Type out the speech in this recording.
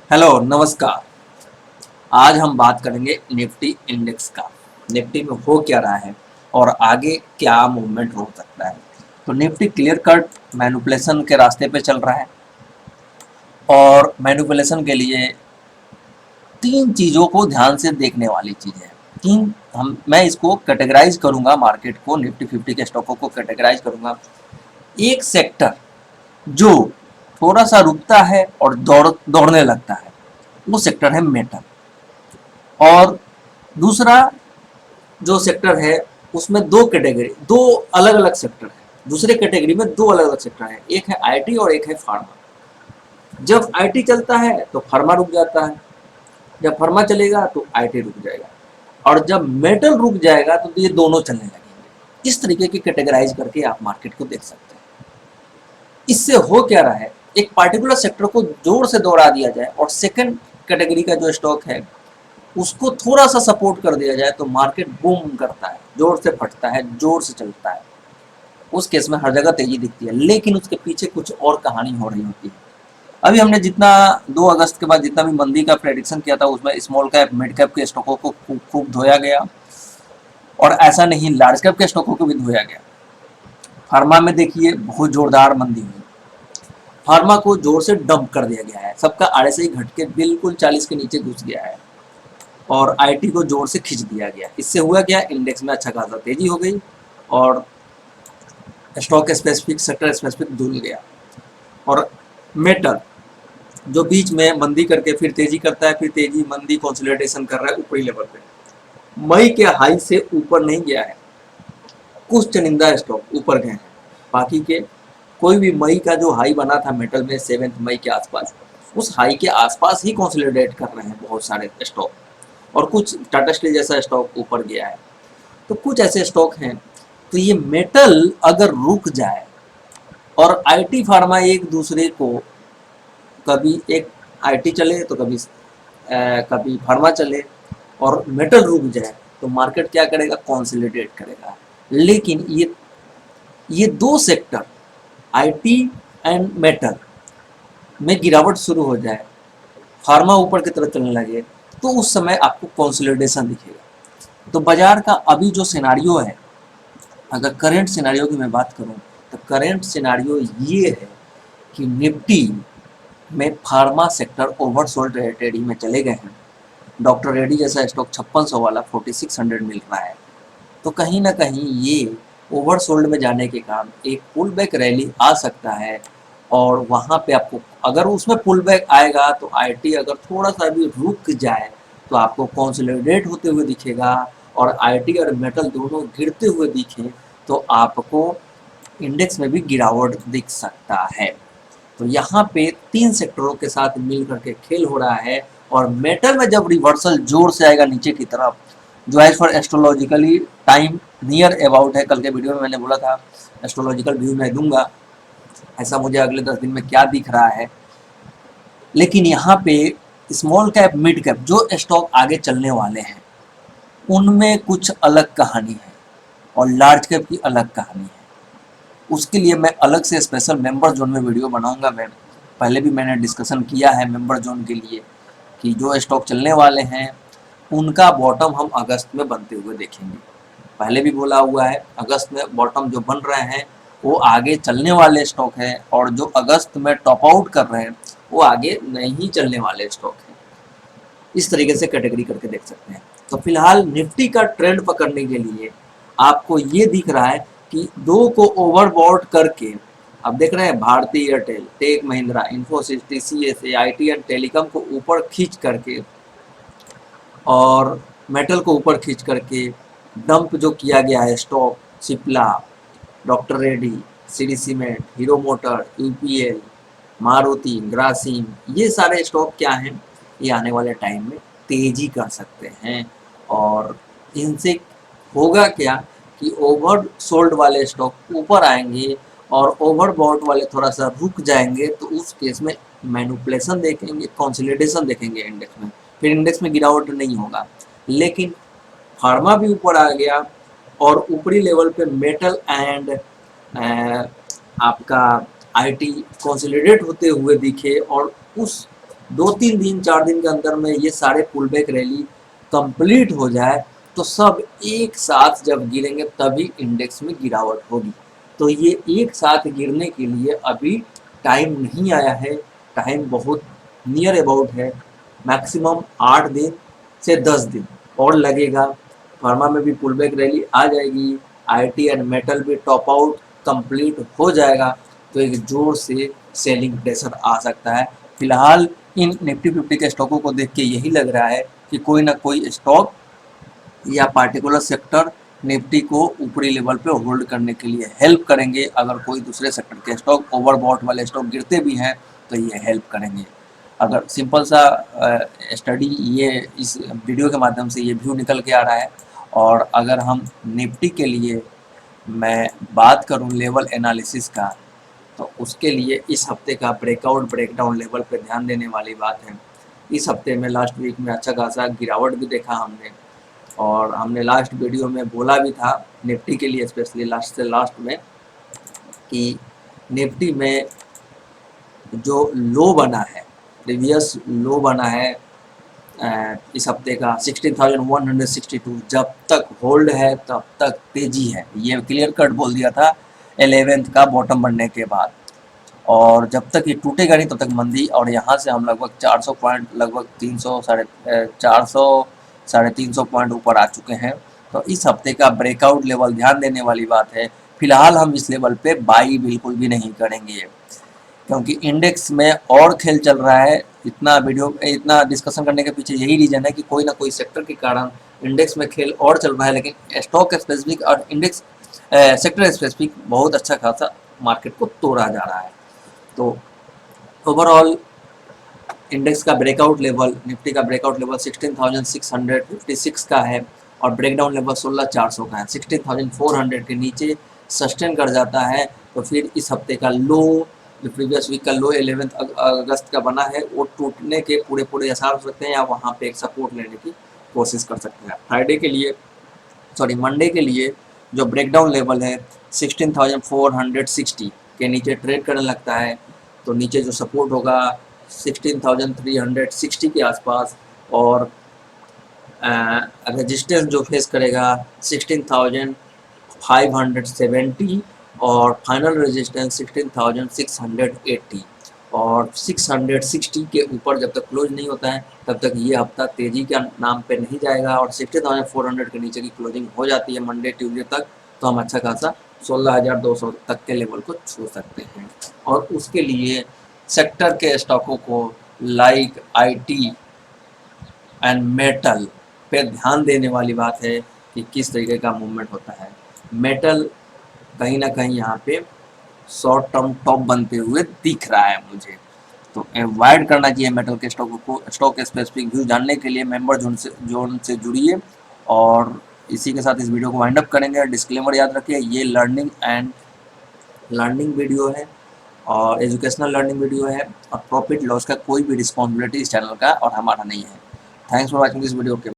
Hello नमस्कार। आज हम बात करेंगे निफ्टी इंडेक्स का। निफ्टी में हो क्या रहा है और आगे क्या मूवमेंट हो सकता है। तो निफ्टी क्लियर कट मैनिपुलेशन के रास्ते पे चल रहा है और मैनिपुलेशन के लिए तीन चीज़ों को ध्यान से देखने वाली चीज़ है। तीन हम मैं इसको कैटेगराइज करूंगा, मार्केट को निफ्टी 50 के स्टॉकों को कैटेगराइज करूंगा। एक सेक्टर जो थोड़ा सा रुकता है और दौड़ने लगता है, वो सेक्टर है मेटल। और दूसरा जो सेक्टर है उसमें दो कैटेगरी, दो अलग अलग सेक्टर है। दूसरे कैटेगरी में दो अलग अलग सेक्टर है, एक है आईटी और एक है फार्मा। जब आईटी चलता है तो फार्मा रुक जाता है, जब फार्मा चलेगा तो आईटी रुक जाएगा, और जब मेटल रुक जाएगा तो ये दोनों चलने लगेंगे। इस तरीके की कैटेगराइज करके आप मार्केट को देख सकते हैं। इससे हो क्या रहा है, एक पार्टिकुलर सेक्टर को जोर से दौड़ा दिया जाए और सेकंड कैटेगरी का जो स्टॉक है उसको थोड़ा सा सपोर्ट कर दिया जाए तो मार्केट बूम करता है, जोर से फटता है, जोर से चलता है। उस केस में हर जगह तेजी दिखती है, लेकिन उसके पीछे कुछ और कहानी हो रही होती है। अभी हमने जितना 2 अगस्त के बाद जितना भी मंदी का प्रेडिक्शन किया था उसमें स्मॉल कैप मिड कैप के स्टॉकों को खूब खूब धोया गया, और ऐसा नहीं लार्ज कैप के स्टॉकों को भी धोया गया। फार्मा में देखिए बहुत जोरदार मंदी हुई, फार्मा को जोर से डंप कर दिया गया है, सबका आरएसआई घट के बिल्कुल 40 के नीचे घुस गया है और आईटी को जोर से खींच दिया गया। इससे हुआ क्या, इंडेक्स में अच्छा खासा तेजी हो गई और स्टॉक स्पेसिफिक सेक्टर स्पेसिफिक धुल गया। और मेटल जो बीच में मंदी करके फिर तेजी करता है, फिर तेजी मंदी कंसोलिडेशन कर रहा है ऊपरी लेवल पे, मई के हाई से ऊपर नहीं गया है। कुछ चुनिंदा स्टॉक ऊपर गए हैं, बाकी के कोई भी मई का जो हाई बना था मेटल में 7 मई के आसपास, उस हाई के आसपास ही कंसोलिडेट कर रहे हैं बहुत सारे स्टॉक, और कुछ टाटा स्टील जैसा स्टॉक ऊपर गया है। तो कुछ ऐसे स्टॉक हैं। तो ये मेटल अगर रुक जाए और आईटी फार्मा एक दूसरे को, कभी एक आईटी चले तो कभी फार्मा चले और मेटल रुक जाए, तो मार्केट क्या करेगा, कंसोलिडेट करेगा। लेकिन ये दो सेक्टर आईटी एंड मेटल में गिरावट शुरू हो जाए, फार्मा ऊपर की तरफ चलने लगे, तो उस समय आपको कंसोलिडेशन दिखेगा। तो बाजार का अभी जो सिनारियो है, अगर करंट सिनारियो की मैं बात करूं, तो करंट सिनारियो ये है कि निफ्टी में फार्मा सेक्टर ओवरसोल्ड रेडी में चले गए हैं। डॉक्टर रेड्डी जैसा स्टॉक 5600 वाला 4600 मिल रहा है। तो कहीं ना कहीं ये ओवरसोल्ड में जाने के कारण एक पुल बैक रैली आ सकता है, और वहाँ पे आपको अगर उसमें पुल बैक आएगा तो आईटी अगर थोड़ा सा भी रुक जाए तो आपको कंसोलिडेट होते हुए दिखेगा, और आईटी और मेटल दोनों गिरते हुए दिखे तो आपको इंडेक्स में भी गिरावट दिख सकता है। तो यहाँ पे तीन सेक्टरों के साथ मिल करके खेल हो रहा है, और मेटल में जब रिवर्सल जोर से आएगा नीचे की तरफ, जो as for astrologically time near about है, कल के वीडियो में मैंने बोला था एस्ट्रोलॉजिकल व्यू मैं दूंगा, ऐसा मुझे अगले 10 दिन में क्या दिख रहा है। लेकिन यहाँ पे स्मॉल कैप मिड कैप जो स्टॉक आगे चलने वाले हैं उनमें कुछ अलग कहानी है, और लार्ज कैप की अलग कहानी है। उसके लिए मैं अलग से स्पेशल मेंबर जोन में वीडियो बनाऊंगा। मैं पहले भी मैंने डिस्कशन किया है मेंबर जोन के लिए, कि जो स्टॉक चलने वाले हैं उनका बॉटम हम अगस्त में बनते हुए देखेंगे। पहले भी बोला हुआ है, अगस्त में बॉटम जो बन रहे हैं वो आगे चलने वाले स्टॉक हैं, और जो अगस्त में टॉप आउट कर रहे हैं वो आगे नहीं चलने वाले स्टॉक हैं। इस तरीके से कैटेगरी करके देख सकते हैं। तो फिलहाल निफ्टी का ट्रेंड पकड़ने के लिए आपको ये दिख रहा है कि दो को ओवरबॉट करके, आप देख रहे हैं Bharti Airtel, Tech Mahindra, Infosys, TCS, IT and telecom को ऊपर खींच करके और मेटल को ऊपर खींच करके डंप जो किया गया है stock, Cipla, doctor Reddy, CD cement, hero motor, UPL, Maruti, Grasim, ये सारे स्टॉक क्या हैं, ये आने वाले टाइम में तेजी कर सकते हैं। और इनसे होगा क्या कि ओवर सोल्ड वाले स्टॉक ऊपर आएंगे और ओवर बॉट वाले थोड़ा सा रुक जाएंगे, तो उस केस में मैनिपुलेशन देखेंगे, कंसोलिडेशन देखेंगे इंडेक्स में, फिर इंडेक्स में गिरावट नहीं होगा। लेकिन फार्मा भी ऊपर आ गया और ऊपरी लेवल पे मेटल एंड आपका आईटी कंसोलिडेट होते हुए दिखे, और उस 2-3 दिन 4 दिन के अंदर में ये सारे पुल बैक रैली कंप्लीट हो जाए तो सब एक साथ जब गिरेंगे तभी इंडेक्स में गिरावट होगी। तो ये एक साथ गिरने के लिए अभी टाइम नहीं आया है, टाइम बहुत नियर अबाउट है, मैक्सिमम 8 दिन से 10 दिन और लगेगा। फार्मा में भी पुल बैक रैली आ जाएगी, आईटी एंड मेटल भी टॉप आउट कंप्लीट हो जाएगा, तो एक जोर से सेलिंग प्रेशर आ सकता है। फिलहाल इन निफ्टी 50 के स्टॉकों को देख के यही लग रहा है कि कोई ना कोई स्टॉक या पार्टिकुलर सेक्टर निफ्टी को ऊपरी लेवल पे होल्ड करने के लिए हेल्प करेंगे। अगर कोई दूसरे सेक्टर के स्टॉक ओवरबॉट वाले स्टॉक गिरते भी हैं तो ये हेल्प करेंगे। अगर सिंपल सा स्टडी ये इस वीडियो के माध्यम से ये व्यू निकल के आ रहा है। और अगर हम निफ्टी के लिए मैं बात करूं लेवल एनालिसिस का, तो उसके लिए इस हफ्ते का ब्रेकआउट ब्रेकडाउन लेवल पे ध्यान देने वाली बात है। इस हफ्ते में लास्ट वीक में अच्छा खासा गिरावट भी देखा हमने, और हमने लास्ट वीडियो में बोला भी था निफ्टी के लिए स्पेशली लास्ट से लास्ट में कि निफ्टी में जो लो बना है, प्रीवियस लो बना है इस हफ्ते का 16,162, जब तक होल्ड है तब तक तेजी है, ये क्लियर कट बोल दिया था 11th का बॉटम बनने के बाद। और जब तक ये टूटेगा नहीं तब तक मंदी, और यहाँ से हम लगभग 400 पॉइंट, लगभग 300 400 350 पॉइंट ऊपर आ चुके हैं। तो इस हफ्ते का ब्रेकआउट लेवल ध्यान देने वाली बात है। फिलहाल हम इस लेवल पे बाई बिल्कुल भी नहीं करेंगे, क्योंकि इंडेक्स में और खेल चल रहा है। इतना डिस्कशन करने के पीछे यही रीजन है कि कोई ना कोई सेक्टर के कारण इंडेक्स में खेल और चल रहा है, लेकिन स्टॉक स्पेसिफिक और इंडेक्स सेक्टर स्पेसिफिक बहुत अच्छा खासा मार्केट को तोड़ा जा रहा है। तो ओवरऑल इंडेक्स का ब्रेकआउट लेवल, निफ्टी का ब्रेकआउट लेवल 16,656 का है और ब्रेकडाउन लेवल 16,400 का है। 16,400 के नीचे सस्टेन कर जाता है तो फिर इस हफ्ते का लो, जो प्रीवियस वीक का लो 11 अगस्त का बना है, वो टूटने के पूरे पूरे आसार हो सकते हैं, या वहाँ पे एक सपोर्ट लेने की कोशिश कर सकते हैं। फ्राइडे के लिए, सॉरी मंडे के लिए जो ब्रेकडाउन लेवल है 16,460 के नीचे ट्रेड करने लगता है, तो नीचे जो सपोर्ट होगा 16,360 के आसपास, और रेजिस्टेंस जो फेस करेगा 16,570, और फाइनल रेजिस्टेंस 16,680, और 660 के ऊपर जब तक क्लोज नहीं होता है तब तक ये हफ्ता तेजी के नाम पे नहीं जाएगा। और 16,400 के नीचे की क्लोजिंग हो जाती है मंडे ट्यूजडे तक, तो हम अच्छा खासा 16,200 तक के लेवल को छू सकते हैं। और उसके लिए सेक्टर के स्टॉकों को लाइक आईटी एंड मेटल पे ध्यान देने वाली बात है कि किस तरीके का मूवमेंट होता है। मेटल कहीं ना कहीं यहाँ पे शॉर्ट टर्म टॉप बनते हुए दिख रहा है मुझे, तो अवॉइड करना चाहिए मेटल के स्टॉकों को। स्टॉक स्पेसिफिक व्यू जानने के लिए मेंबर जोन से जुड़िए। और इसी के साथ इस वीडियो को वाइंड अप करेंगे। डिस्क्लेमर याद रखिए, ये लर्निंग वीडियो है और एजुकेशनल लर्निंग वीडियो है, और प्रॉफिट लॉस का कोई भी रिस्पॉन्सिबिलिटी इस चैनल का और हमारा नहीं है। Thanks for watching this video.